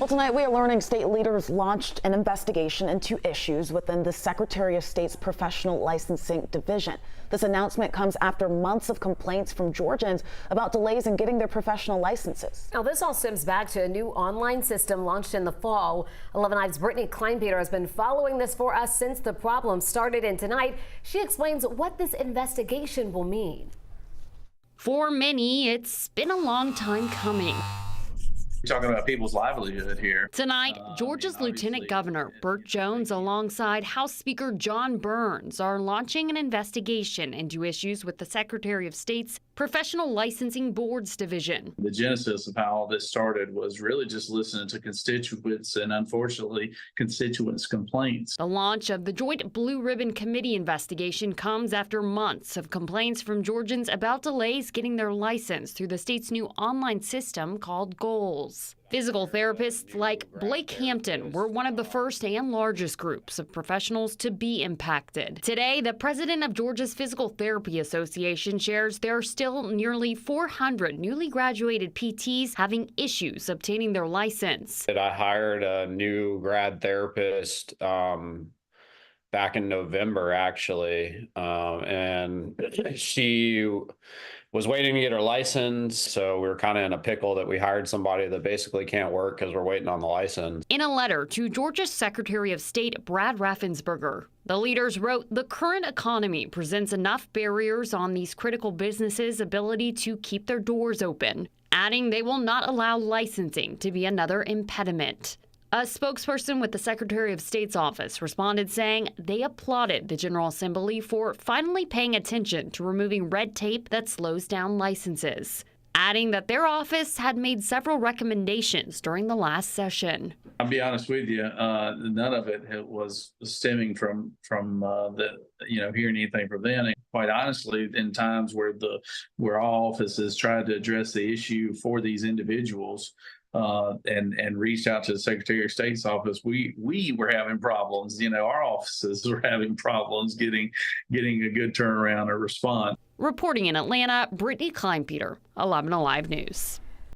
Well, tonight we are learning state leaders launched an investigation into issues within the Secretary of State's Professional Licensing Division. This announcement comes after months of complaints from Georgians about delays in getting their professional licenses. Now, this all stems back to a new online system launched in the fall. 11 Live's Brittany Kleinpeter has been following this for us since the problem started, and tonight she explains what this investigation will mean. For many, it's been a long time coming. We're talking about people's livelihood here. Tonight, Georgia's Lieutenant Governor Burt Jones alongside House Speaker John Burns are launching an investigation into issues with the Secretary of State's Professional Licensing Boards Division. The genesis of how all this started was really just listening to constituents and, unfortunately, constituents' complaints. The launch of the Joint Blue Ribbon Committee investigation comes after months of complaints from Georgians about delays getting their license through the state's new online system called Goals. Physical therapists like Blake Hampton were one of the first and largest groups of professionals to be impacted. Today, the president of Georgia's Physical Therapy Association shares there are still nearly 400 newly graduated PTs having issues obtaining their license. I hired a new grad therapist back in November, actually, and she was waiting to get her license, so we were kind of in a pickle that we hired somebody that basically can't work because we're waiting on the license. In a letter to Georgia's Secretary of State Brad Raffensperger, the leaders wrote, "The current economy presents enough barriers on these critical businesses' ability to keep their doors open," adding they will not allow licensing to be another impediment. A spokesperson with the Secretary of State's office responded saying they applauded the General Assembly for finally paying attention to removing red tape that slows down licenses, adding that their office had made several recommendations during the last session. I'll be honest with you, none of it was stemming from hearing anything from them. And quite honestly, in times where our offices tried to address the issue for these individuals, and reached out to the Secretary of State's office, we were having problems. Our offices were having problems getting a good turnaround or response. Reporting in Atlanta, Brittany Kleinpeter, 11 Alive News.